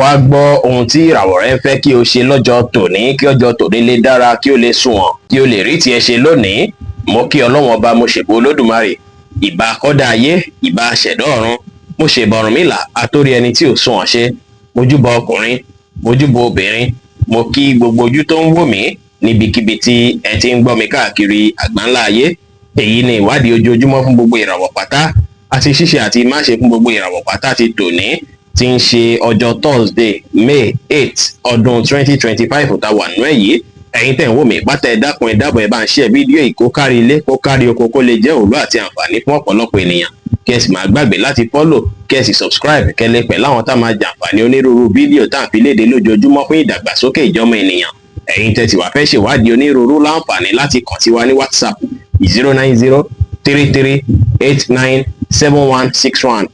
wá gbọ́ ohun tí ìràwọ̀ rẹ ń fẹ́ kí o ṣe lọ́jọ́ tòní, kí ọjọ́ tòní lè dára, kí o lè sunwọ̀n, kí o lè rí tiẹ̀ ṣe lónìí. Mo kí Ọlọ́run ọba, mo ṣèbà Olódùmarè, ìbà akọ́dá ayé, ìbà aṣẹ̀dá ọ̀run, mo ṣèbà Ọ̀rúnmìlà atórí ẹni tí ò sunwọ̀n ṣe, mojúbà ọkùnrin, mojúbà obìnrin, mo kí gbogbo ojú tó ń wò mí níbikíbi tí ẹ ti ń gbọ́ mi káàkiri àgbáńlá ayé. Èyí ni ìwádìí ojoojúmọ́ fún gbogbo ìràwọ̀ pátá àti ṣíṣe àti máṣe fún gbogbo ìràwọ̀ pátá ti tòní, tí ń ṣe ọjọ́ Thursday, May 8 ọdún 2025 tá wà nínú èyí. Ẹ̀yin tẹ́ ń wò mí pátá, ẹ dákun ẹ dábọ̀ ẹ bá ń share fídíò yìí kó kárí ilé kó kárí oko, kó lè jẹ́ òwúlò àti àǹfààní fún ọ̀pọ̀lọpọ̀ ènìyàn. Kẹ́ sì máa gbàgbé láti follow, kẹ́ sì subscribe, kẹ́ lè pẹ̀ láwọn tá máa jàǹfààní onírúurú fídíò tá à ń fi léde lójoojúmọ́ fún ìdàgbàsókè ìjọmọ ènìyàn. Ẹ̀yin tẹ́ sì wá fẹ́ ṣèwádìí onírúurú láǹfààní láti kàn sí wa ní WhatsApp 09033897161.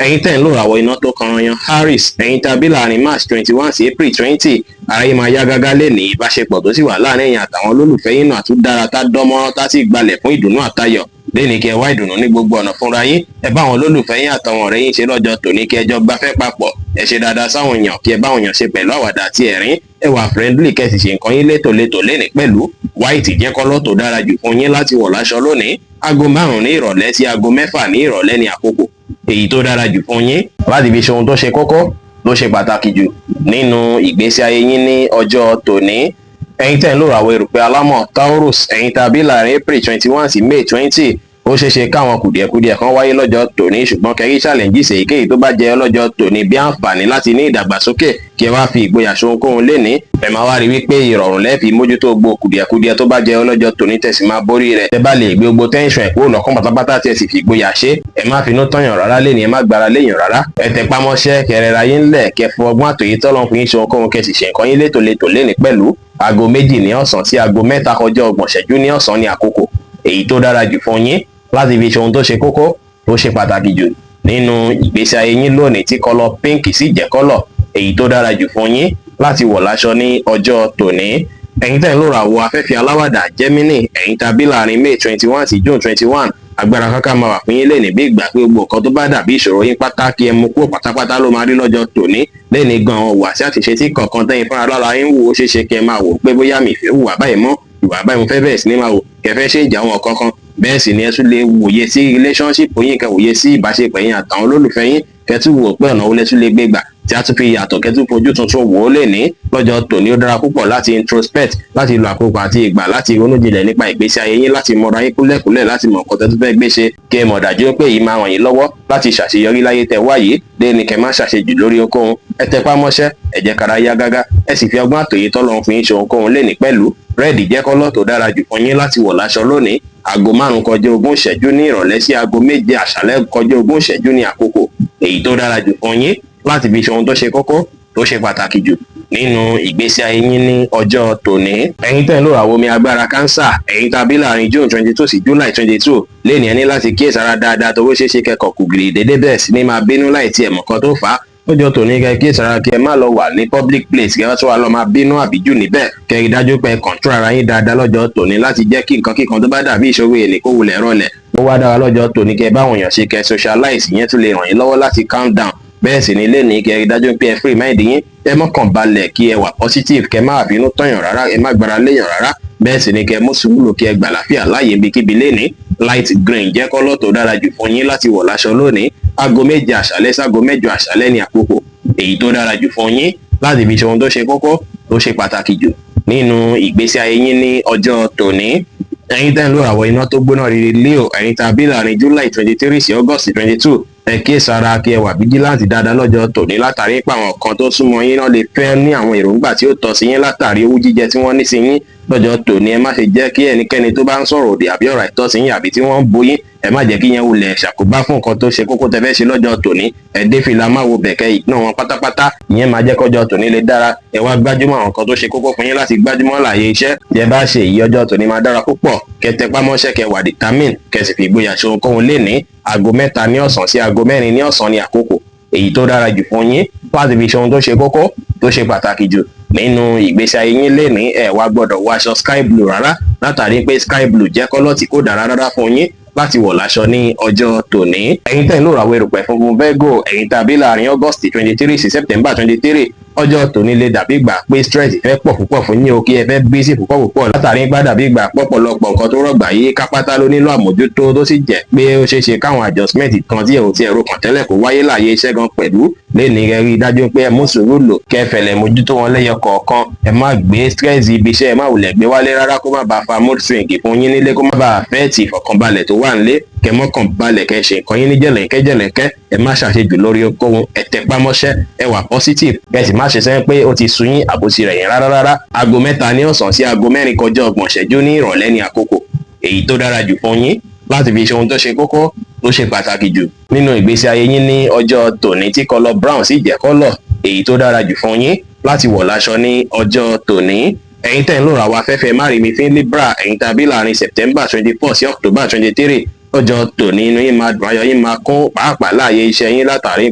Ẹ̀yin tẹ́ ń lò ràwọ̀ iná tó kanranyan Aries, ẹ̀yin tàbí láàrin March 21 sí April 20, ara yín máa yá gágá lẹ́nìí. Ìbáṣepọ̀ tó sì wà láàrin ẹ̀yin àtàwọn olólùfẹ́ yín náà tún dára, tá dánmọ́rán, tá sì gbalẹ̀ fún ìdùnnú àtayọ̀. Lẹ́nìí kẹ́ wá ìdùnnú ní gbogbo ọ̀nà fúnra yín. Ẹ bá àwọn olólùfẹ́ yín àtàwọn ọ̀rẹ́ yín ṣe lọ́jọ́ tòní, kẹ́ jọ gbafẹ́ papọ̀. Ẹ ṣe dáadáa sáwọn èèyàn, kí ẹ bá àwọn èèyàn ṣe pẹ̀lú àwàdà àti ẹ̀rín. Ẹ wà friendly, kẹ́ sì ṣe nǹkan yín létòlétò lẹ́nìí pẹ̀lú. White jẹ́ kọ́lọ́ tó dára jù fún yín láti wọ̀ láṣọ lónìí. Aago 5 ní ìrọ̀lẹ́ sí aago 6 ní ìrọ̀lẹ́ ní àkókò èyí tó dára jù fún yín láti fi ṣe ohun tó ṣe kókó, tó ṣe pàtàkì jù nínú ìgbésí ayé yín ní ọjọ́ tòní. Ẹ̀yin tẹ́ ń lò ràwọ̀ erùpẹ̀ alámọ̀ Taurus, ẹ̀yin tàbí láàrin April 21 sí May 20, ó ṣeé ṣe káwọn kùdìẹ̀kudiẹ̀ kan wáyé lọ́jọ́ tòní, ṣùgbọ́n kẹ́rí challenges èyíkéyìí tó bá jẹ́ lọ́jọ́ tòní bí àǹfààní láti ní ìdàgbàsókè, kí ẹ wá fi ìgboyà ṣohunkóhun lénìí. Ẹ máa wá rí wípé ìrọ̀rùn lẹ́ẹ̀fì mójútó gbogbo kùdìẹ̀kudiẹ̀ tó bá jẹ́ lọ́jọ́ tòní, tẹ̀sí máa borí rẹ̀. Ẹ bá lè gbé gbogbo tension ẹ̀ kúrò lọ́kàn pátápátá tí ẹ sì fi ìgboyà ṣe. Ẹ má finú tọ́yàn rárá lénìí, ẹ má gbára léyàn rárá. Ẹ tẹpá mọ́ṣẹ́, kẹrẹra yín lẹ̀, kẹ fọ ọgbọ́n àtòyé tọ́lọ́run fún yín ṣe ohunkóhun, kẹ sì ṣe nǹkan yín létòlétò lénìí pẹ̀lú. Aago 2 ní ọ̀sán sí aago 3 kọjá 30 ìṣẹ́jú ní ọ̀sán ní àkókò èyí tó dára jù fún yín láti fi ṣe ohun tó ṣe kókó, tó ṣe pàtàkì jù nínú ìgbésí ayé yín lónìí, tí kọ́lọ̀ pink sì jẹ́ kọ́lọ̀ èyí tó dára jù fún yín láti wọ̀ láṣọ ní ọjọ́ tòní. Ẹ̀yin tẹ́ ń lò ràwọ̀ afẹ́fẹ́ aláwàdà Gemini, ẹ̀yin tàbí láàrin May 21 sí June 21, agbára kankan máa wà fún yín lénìí bí ìgbà pé gbogbo nǹkan tó bá dàbí ìṣòro yín pátá kí ẹ mú kúrò pátápátá ló máa rí lọ́jọ́ tòní. Lénìí gan ọ̀wà sí àtìṣe tí kọ̀ọ̀kan tẹ́yìn fúnra lára yín wò ó ṣeéṣe kí ẹ máa wò pé bóyá mi ìfẹ́ hùwà báyìí mọ́, ìwà báyìí mo fẹ́ bẹ̀rẹ̀ sí ní máa wò, kẹfẹ́ ṣe ìjà wọn kankan. Bẹ́ẹ̀ sì ni ẹ tún lè wòye sí relationship yín, kẹ wòye sí ìbáṣepọ̀ yín àtàwọn olólùfẹ́ yín, kẹ tún wò pé ọ̀nà wo lẹ tún lè gbé gbà tí a tún fi yàtọ̀, kẹ tún fojú tuntun wò ó lénìí. Lọ́jọ́ tòní ó dára púpọ̀ láti introspect, láti lo àkókò àti ìgbà láti ronú jinlẹ̀ nípa ìgbésí ayé yín, láti mọra yín kúlẹ̀kúlẹ̀, láti mọ nǹkan tẹ́ tún fẹ́ gbé ṣe, kí ẹ mọ̀ dájú pé èyí máa ràn yín lọ́wọ́ láti ṣàṣeyọrí láyé tẹ́ wá yìí. Lénìí kẹ má ṣàṣejù lórí ohunkóhun, ẹ tẹpá mọ́ṣẹ́, ẹ jẹ́ kára yá gágá, ẹ sì fi ọgbọ́n àtòyé tọ́lọ́run fún yín ṣe ohunkóhun lénìí pẹ̀lú. Red jẹ́ kọ́lọ́ tó dára jù fún yín láti wọ̀ láṣọ lónìí. Aago 5 kọjá 20 ìṣẹ́jú ní ìrọ̀lẹ́ sí aago 7 àṣálẹ́ kọjá 20 ìṣẹ́jú ní àkókò èyí tó dára jù fún yín láti fi ṣe ohun tó ṣe kókó, tó ṣe pàtàkì jù nínú ìgbésí ayé yín ní ọjọ́ tòní. Ẹ̀yin tẹ́ ń lò ràwọ̀ omi agbára Cancer, ẹ̀yin tàbí láàrin June 22 sí July 22, lénìí ẹ ní láti kíyèsára dáadáa tó ṣeéṣe kẹ́kọ̀ọ́ kùgìrì dédé bẹ́ẹ̀ sí ní máa bínú láì tiẹ̀ mọ̀ kan tó fà á. Lọ́jọ́ tòní kẹ́ kíyèsára kí ẹ má lọ wà ní public place, kẹ́ tó wà lọ máa bínú àbíjù níbẹ̀. Kẹ́ rí dájú pé control ara yín dáadáa lọ́jọ́ tòní láti jẹ́ kí nǹkan kíkan tó bá dàbí ìṣòro èlé kó wulẹ̀ rọlẹ̀. Ó wá dára lọ́jọ́ tòní kẹ́ báwọn èèyàn ṣe, kẹ́ socialize, yẹn tún lè ràn yín lọ́wọ́ láti calm down. Bẹ́ẹ̀ sì ni lénìí kẹ́ rí dájú pé ẹ free mind yín, ẹ mọ́kàn balẹ̀, kí ẹ wà positive, kẹ́ má bínú tọ̀yàn rárá, ẹ má gbára léyàn rárá. Bẹ́ẹ̀ sì ni kẹ́ mú sùúrù, kí ẹ gbà láfíà láàyè ibikíbi lénìí. Light green jẹ́ kọ́lọ́ tó dára jù fún yín láti wọ̀ láṣọ lónìí. Aago 7 àṣálẹ́ sí aago 8 àṣálẹ́ ní àkókò èyí tó dára jù fún yín láti fi ṣe ohun tó ṣe kókó, tó ṣe pàtàkì jù nínú ìgbésí ayé yín ní ọjọ́ tòní. Ẹ̀yin tẹ́ ń lò ràwọ̀ iná tó gbóná rere Leo, ẹ̀yin tàbí láàrin July 23 sí August 22, ẹ kíyèsára kí ẹ wà vigilant dáadáa lọ́jọ́ tòní látàrí pé àwọn kan tó súnmọ́ yín náà lè fẹ́ ní àwọn èròǹgbà tí ó tọ́ sí yín látàrí owó jíjẹ tí wọ́n ní sí yín. Lọ́jọ́ tòní ẹ má ṣe jẹ́ kí ẹnikẹ́ni tó bá ń sọ̀rọ̀ òdì àbí ọ̀rọ̀ àìtọ́ sí yín àbí tí wọ́n ń bo yín, ẹ má jẹ́ kí yẹn wulẹ̀ ṣàkóbá fún nǹkan tó ṣe kókó tẹ́ fẹ́ ṣe lọ́jọ́ tòní. Ẹ dé fìlà má wo bẹ̀kẹ́ ìgbọ́n wọn pátápátá, ìyẹn máa jẹ́ kọ́jọ́ tòní lè dára. Ẹ wá gbájúmọ́ àwọn nǹkan tó ṣe kókó fún yín láti gbájúmọ́ láàyè iṣẹ́. Tí ẹ bá ṣe èyí, ọjọ́ tòní máa dára púpọ̀. Kẹ́ tẹpá mọ́ṣẹ́, kẹ́ wà determine, kẹ́ sì fi ìgboyà ṣe ohunkóhun lénìí. Aago 3 ní ọ̀sán sí aago 4 ní ọ̀sán ní àkókò èyí tó dára jù fún yín láti fi ṣe ohun tó ṣe kókó, tó ṣe pàtàkì jù nínú ìgbésí ayé yín lénìí. Ẹ wá gbọ́dọ̀ wọ aṣọ sky blue rárá látàrí pé sky blue jẹ́ kọ́lọ̀ tí kò dára rárá fún yín láti wọ̀ láṣọ ní ọjọ́ tòní. Ẹ̀yin tẹ́ ń lò ràwọ̀ erùpẹ̀ funfun Virgo, ẹ̀yin tàbí láàrin August 23 sí September 23, ọjọ́ tòní lè dàbí ìgbà pé stress fẹ́ pọ̀ púpọ̀ fún yín o, kí ẹ fẹ́ busy púpọ̀ látàrí gbá dàbí ìgbà pọ̀pọ̀lọpọ̀ nǹkan tó rọ̀gbà yí kápátá ló nílò àmójútó, tó sì jẹ́ pé ó ṣeé ṣe káwọn adjustment kan tí èrò tí ẹ̀rọ kan tẹ́lẹ̀ kó wáyé láàyè iṣẹ́ gan pẹ̀lú lẹ́ni ẹ rí i dájú pé ẹ mú sùúrù lò kẹfẹ̀lẹ̀ mójútó wọn lẹ́yọ kọ̀ọ̀kan. Ẹ má gbé stress ibi iṣẹ́, ẹ má wulẹ̀ gbé wálé rárá kó má bàa fa mood swing fún yín nílé, kó má bàa affect ìfọ̀kànbalẹ̀ tó wà nílé. Kẹ́ mọ́kàn balẹ̀ kẹ́ ṣe nǹkan yín ní jẹ̀lẹ̀kẹ́, ẹ má ṣàṣejù lórí ohunkóhun, ẹ tẹpá mọ́ṣẹ́, ẹ wà positive, kẹ́ sì má ṣe sẹ́yìn pé ó ti sú yín àbòsí rẹ̀ yẹn rárá. Aago 3 ní ọ̀sán sí aago 4 kọjá 30 ìṣẹ́jú ní ìrọ̀lẹ́ ní àkókò èyí tó dára jù fún yín láti fi ṣe ohun tó ṣe kókó tó ṣe pàtàkì jù nínú ìgbésí ayé yín ní ọjọ́ tòní, tí kọ́lọ̀ brown sì jẹ́ kọ́lọ̀ èyí tó dára jù fún yín láti wọ̀ láṣọ ní ọjọ́ tòní. Ẹ̀yin tẹ́ ń lò ràwọ̀ afẹ́fẹ́ márìmí fín Libra, ẹ̀yin tàbí láàrin September 24 sí October 23, ọjọ́ tòní inú yín máa dùn, ayọ̀ yín máa kún pàápàá láàyè iṣẹ́ yín látàrí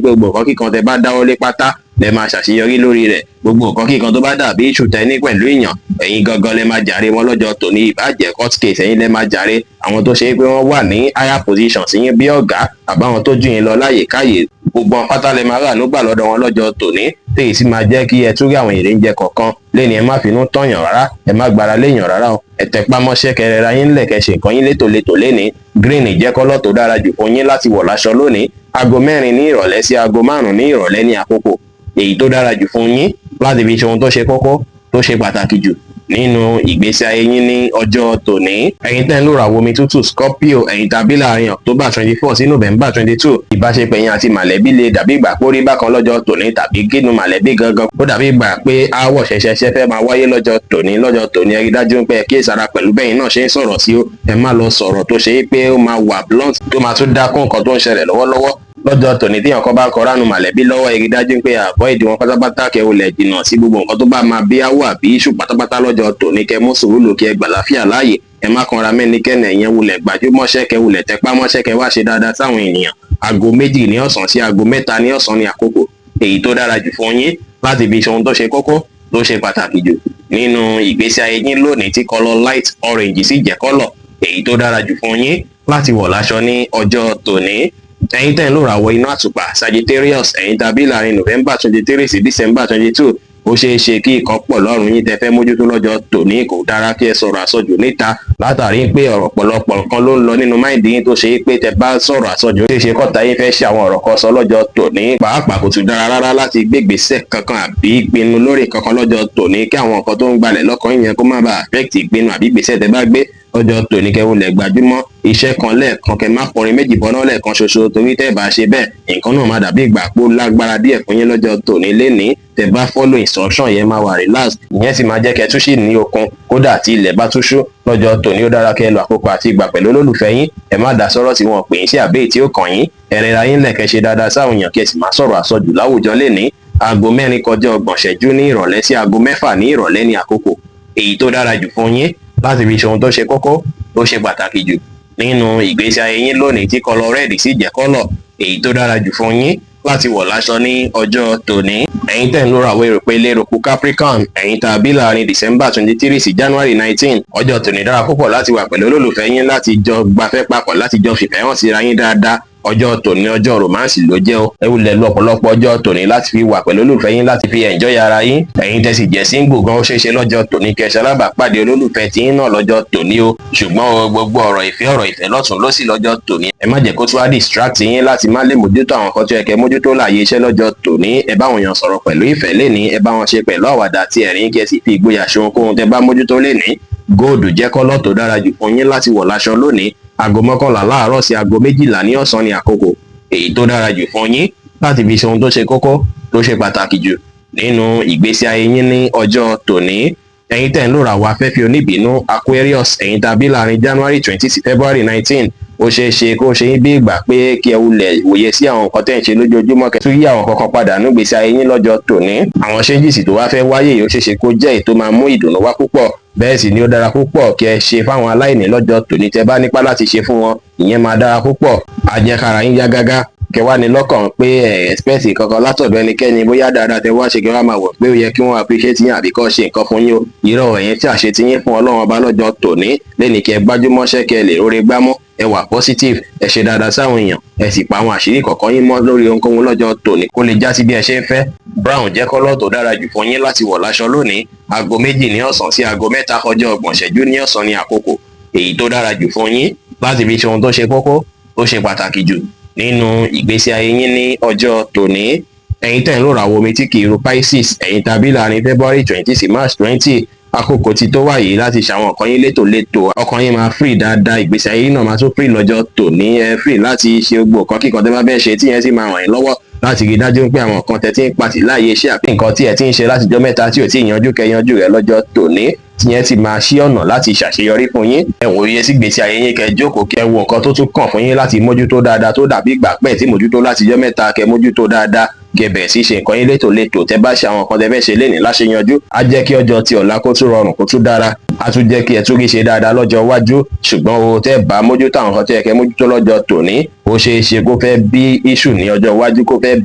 pé gbogbo nǹkan kíkan tẹ́ bá dáwọ́ lé pátá lẹ máa ṣàṣeyọrí lórí rẹ̀. Gbogbo nǹkan kíkan tó bá dàbí ìṣù tẹ́ ní pẹ̀lú èèyàn, ẹ̀yin gangan lẹ máa jàre wọn lọ́jọ́ tòní. Ìbàjẹ́ court case, ẹ̀yin lẹ máa jàre àwọn tó ṣe é pé wọ́n wà ní higher position sí yín bí ọ̀gá àbáwọn tó jù yín lọ láyè káyè, gbogbo pátá lẹ máa rà nígbà lọ́dọ̀ wọn lọ́jọ́ tòní, téyì sì máa jẹ́ kí ẹ tún rí àwọn èrè ń jẹ kọ̀ọ̀kan lẹ́ni. Ẹ má finú tọ̀yàn rárá, ẹ má gbára léèyàn rárá o, ẹ tẹpá mọ́ṣẹ́ kẹrẹra yín lẹ̀ kẹ́ ṣe nǹkan yín létòlétò lẹ́ni. Green jẹ́ kọ́lọ̀ tó dára jù fún yín láti wọ̀ láṣọ lónìí, aago 4 ní ìrọ̀lẹ́ sí aago 5 ní ìrọ̀lẹ́ ní àkókò èyí tó dára jù fún yín láti fi ṣe ohun tó ṣe kókó tó ṣe pàtàkì jù nínú ìgbésí ayé yín ní ọjọ́ tòní. Ẹ̀yin tẹ́ ń lò ràwọ̀ omi tútù Scorpio, ẹ̀yin tàbí láàrin October 24 sí November 22, ìbáṣepọ̀ yín àti màlẹ́bí lè dàbí ìgbà pé ó rí bákan lọ́jọ́ tòní, tàbí gínú màlẹ́bí gangan ó dàbí ìgbà pé aáwọ̀ ṣẹ̀ṣẹ̀ṣẹ̀ fẹ́ máa wáyé lọ́jọ́ tòní. Ẹ rí dájú pé ẹ kíyèsára pẹ̀lú bẹ́yìn náà ṣe ń sọ̀rọ̀ sí ó, ẹ má lọ sọ̀rọ̀ tó ṣe é pé ó máa wà blunt, tó máa tún dákún nǹkan tó ń ṣẹlẹ̀ lọ́wọ́lọ́wọ́ lọ́jọ́ tòní. Tí ọkọ bá kọránù màlẹ́bí lọ́wọ́, ẹ rí dájú pé avoid wọn pátápátá, kẹ́ wulẹ̀ jìnnà sí gbogbo nǹkan tó bá máa bí áwọ̀ àbí iṣu pátápátá lọ́jọ́ tòní. Kẹ́ mú sùúrù lò, kí ẹ gbà láfíà láàyè, ẹ má kanra mẹ́nikẹ́ni, ẹ̀yẹn wulẹ̀ gbajúmọ̀ṣẹ́, kẹ́ wulẹ̀ tẹpá mọ́ṣẹ́, kẹ́ wá ṣe dáadáa sáwọn ènìyàn. Aago 2 ní ọ̀sán sí aago 3 ní ọ̀sán ní àkókò èyí tó dára jù fún yín láti fi ṣe ohun tó ṣe kókó tó ṣe pàtàkì jù nínú ìgbésí ayé yín lónìí, tí kọ́lọ̀ light orange sì jẹ́ kọ́lọ̀ èyí tó dára jù fún yín láti wọ̀ láṣọ ní ọjọ́ tòní. Ẹ̀yin tẹ́ ń lò ràwọ̀ iná àtùpà Sagittarius, ẹ̀yin tàbí láàrin November 23 sí December 22, ó ṣeé ṣe kí ìkan pọ̀ lọ́rùn yín tẹ́ fẹ́ mójútó lọ́jọ́ tòní. Kò dára kí ẹ sọ̀rọ̀ àsọjù níta látàrí pé ọ̀pọ̀lọpọ̀ nǹkan ló ń lọ nínú máìndì yín tó ṣe é pé tẹ́ bá sọ̀rọ̀ àsọjù ó ṣeé ṣe kọ́ta yín fẹ́ ṣe àwọn ọ̀rọ̀ kan sọ lọ́jọ́ tòní. Pàápàá kò tún dára rárá láti gbé ìgbésẹ̀ kankan àbí ìpinnu lórí kankan lọ́jọ́ tòní, kí àwọn nǹkan tó ń gbalẹ̀ lọ́kàn yín yẹn kó má bàa affect ìpinnu àbí ìgbésẹ̀ tẹ́ bá gbé ọjọ́ tòní. Kẹ́ wulẹ̀ gbajúmọ̀ iṣẹ́ kan lẹ́ẹ̀kan, kẹ́ má kọrin méjì bọ́ná lẹ́ẹ̀kan ṣoṣo, torí tẹ́ bá ṣe bẹ́ẹ̀ nǹkan náà má dàbí ìgbà pé ó lágbára díẹ̀ fún yín lọ́jọ́ tòní. Lénìí tẹ́ bá follow instruction yẹn máa wà relax, ìyẹn sì máa jẹ́ kẹ́ tún sì ní okun, kódà tí ilẹ̀ bá tún ṣú lọ́jọ́ tòní. Ó dára kẹ́ lo àkókò àti ìgbà pẹ̀lú olólùfẹ́ yín, ẹ má dá sọ̀rọ̀ tí wọ́n pè yín sí àbí tí ó kàn yín, ẹ rẹra yín lẹ̀, kẹ́ ṣe dáadáa sáwọn èèyàn, kẹ́ sì má sọ̀rọ̀ àsọjù láwùjọ. Lénìí aago 4 kọjá 30 ìṣẹ́jú ní ìrọ̀lẹ́ sí aago 6 ní ìrọ̀lẹ́ ní àkókò èyí tó dára jù fún yín láti fi ṣe ohun tó ṣe kókó tó ṣe pàtàkì jù nínú ìgbésí ayé yín lónìí, tí kọ́lọ̀ red sì jẹ́ kọ́lọ̀ èyí tó dára jù fún yín láti wọ̀ láṣọ ní ọjọ́ tòní. Ẹ̀yin tẹ́ ń lò ràwọ̀ erùpẹ̀ eléruku Capricorn, ẹ̀yin tàbí láàrin December 23 sí January 19, ọjọ́ tòní dára púpọ̀ láti wà pẹ̀lú olólùfẹ́ yín, láti jọ gbafẹ́ papọ̀, láti jọ fìfẹ́ hàn síra yín dáadáa. Ọjọ́ tòní ọjọ́ romance ló jẹ́ o, ẹ wulẹ̀ lo ọ̀pọ̀lọpọ̀ ọjọ́ tòní láti fi wà pẹ̀lú olólùfẹ́ yín, láti fi enjoy ara yín. Ẹ̀yin tẹ́ sì jẹ́ single gan, ó ṣeé ṣe lọ́jọ́ tòní kẹ́ ṣalábàápàdé olólùfẹ́ tí yín náà lọ́jọ́ tòní o. Ṣùgbọ́n gbogbo ọ̀rọ̀ ìfẹ́ lọ́tùn lósì lọ́jọ́ tòní, ẹ má jẹ́ kó tún wá distract yín láti má lè mójútó àwọn nǹkan tó yẹ kẹ́ mójútó láàyè iṣẹ́ lọ́jọ́ tòní. Ẹ bá wọn yàn sọ̀rọ̀ pẹ̀lú ìfẹ́ lénìí, ẹ bá wọn ṣe pẹ̀lú àwàdà àti ẹ̀rín, kí ẹ sì fi ìgboyà ṣe ohunkóhun tẹ́ bá mójútó lénìí. Góòdù jẹ́ kọ́lọ̀ tó dára jù fún yín láti wọ̀ láṣọ lónìí, aago 11 láàárọ̀ sí aago 12 ní ọ̀sán ní àkókò èyí tó dára jù fún yín láti fi ṣe ohun tó ṣe kókó tó ṣe pàtàkì jù nínú ìgbésí ayé yín ní ọjọ́ tòní. Ẹ̀yin tẹ́ ń lò ràwọ̀ afẹ́fẹ́ oníbínú Aquarius, ẹ̀yin tàbí láàrin January 20 sí February 19, ó ṣeé ṣe kó ṣe yín bí ìgbà pé kí ẹ wulẹ̀ wòye sí àwọn nǹkan tẹ́ ń ṣe lójoojúmọ́, kẹ́ tún yí àwọn kankan padà ní ìgbésí ayé yín lọ́jọ́ tòní. Àwọn changes tó wá fẹ́ wáyé yìí ó ṣeé ṣe kó jẹ́ èyí tó máa mú ìdùnnú wá púpọ̀, bẹ́ẹ̀ sì ni ó dára púpọ̀ kí ẹ ṣe fáwọn aláìní lọ́jọ́ tòní. Tẹ́ bá nípá láti ṣe fún wọn, ìyẹn máa dára púpọ̀, á jẹ́ kára yín yá gágá. Kẹ́ wá ní lọ́kàn pé expect kankan látọ̀dọ̀ ẹnikẹ́ni, bóyá dáadáa tẹ́ wá ṣe kí wọ́n máa wọ̀ pé ó yẹ kí wọ́n appreciate yín àbí kọ́ ṣe nǹkan fún yín o. Irọ́ ẹ̀yin tí àṣẹ ti yín fún Ọlọ́run ọba lọ́jọ́ tòní, lẹ́ni kẹ́ gbájúmọ́ṣẹ́, kẹ́ lè róore gbámú, ẹ wà positive, ẹ ṣe dáadáa sáwọn èèyàn, ẹ sì pa àwọn àṣírí kọ̀ọ̀kan yín mọ́ lórí ohunkóhun lọ́jọ́ tòní kó lè já sí bí ẹ ṣe ń fẹ́. Brown jẹ́ kọ́lọ̀ tó dára jù fún yín láti wọ̀ láṣọ lónìí. Aago 2 ní ọ̀sán sí aago 3 kọjá 30 ìṣẹ́jú ní ọ̀sán ní àkókò èyí tó dára jù fún yín láti fi ṣe ohun tó ṣe kókó tó ṣe pàtàkì jù nínú ìgbésí ayé yín ní ọjọ́ tòní. Ẹ̀yin tẹ́ ń lò ràwọ̀ omi tí kì í ru Pisces, ẹ̀yin tàbí láàrin February 20 sí March 20, àkókò ti tó wáyé láti ṣàwọn nǹkan yín létòlétò. Ọkàn yín máa free dáadáa, ìgbésí ayé náà máa tún free lọ́jọ́ tòní. Ẹ free láti ṣe gbogbo nǹkan kíkan tẹ́ bá fẹ́ ṣe tí yẹn sì máa ràn yín lọ́wọ́ láti rí dájú pé àwọn nǹkan tẹ́ ti ń patì láàyè iṣẹ́ àbí nǹkan tí ẹ ti ń ṣe látijọ́ mẹ́ta tí ò tí ì yanjú kẹyanjú rẹ̀ lọ́jọ́ tòní tí yẹn ti máa ṣí ọ̀nà láti ṣàṣeyọrí fún yín. Ẹ wòye sí ìgbésí ayé yín, kẹ́ jókòó kẹ́ wo nǹkan tó tún kàn fún yín láti mójútó dáadáa tó dàbí ìgbà pẹ́ tí mójútó látijọ́ mẹ́ta, kẹ́ mójútó dáadáa kẹ́ bẹ̀rẹ̀ sí ṣe nǹkan yín létòlétò. Tẹ́ bá ṣe àwọn nǹkan tẹ́ fẹ́ ṣe lénìí láṣeyanjú, á jẹ́ kí ọjọ́ ti ọ̀la kó tún rọrùn kó tún dára, á tún jẹ́ kí ẹ tún rí ṣe dáadáa lọ́jọ́ iwájú. Ṣùgbọ́n o tẹ́ bá mójútó àwọn nǹkan tó yẹ kẹ́ mójútó lọ́jọ́ tòní, ó ṣeé ṣe kó fẹ́ bí issue ní ọjọ́ iwájú, kó fẹ́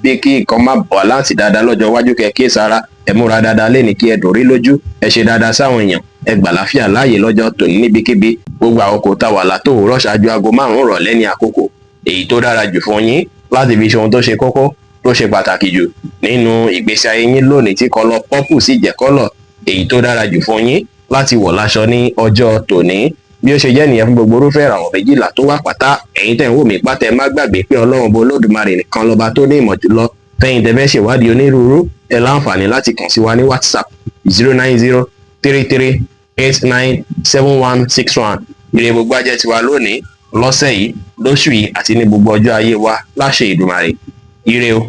bí kí nǹkan má balance dáadáa lọ́jọ́ iwájú. Kẹ́ kíyèsára, ẹ múra dáadáa lénìí kí ẹ dùn rí lójú, ẹ ṣe dáadáa sáwọn èèyàn, ẹ gbà láfíà láàyè lọ́jọ́ tòní níbikíbi. Gbogbo àkókò tá wà látòwúrọ̀ ṣáájú aago 5 ìrọ̀lẹ́ ní àkókò èyí tó dára jù fún yín láti fi ṣe ohun tó ṣe kókó tó ṣe pàtàkì jù nínú ìgbésí ayé yín lónìí, tí kọ́lọ̀ purple sì jẹ́ kọ́lọ̀ èyí tó dára jù fún yín láti wọ̀ láṣọ ní ọjọ́ tòní. Bí ó ṣe jẹ́ nìyẹn fún gbogbo irúfẹ́ ìràwọ̀ méjìlá tó wà pátá. Ẹ̀yin tẹ́ ń wò mí pátá, ẹ má gbàgbé pé Ọlọ́run bo Olódùmarè nìkan lọ́ba tó ní ìmọ̀ jùlọ. Fẹ́yìn tẹ́ fẹ́ ṣèwádìí onírúurú, ẹ láǹfààní láti kàn sí wa ní WhatsApp 09033897161. Ire gbogbo ajẹ́ tiwa lónìí, lọ́sẹ̀ yìí, lóṣù yìí àti ní gbogbo ọjọ́ ayé wa láṣẹ Ìdùmarè. Ire o.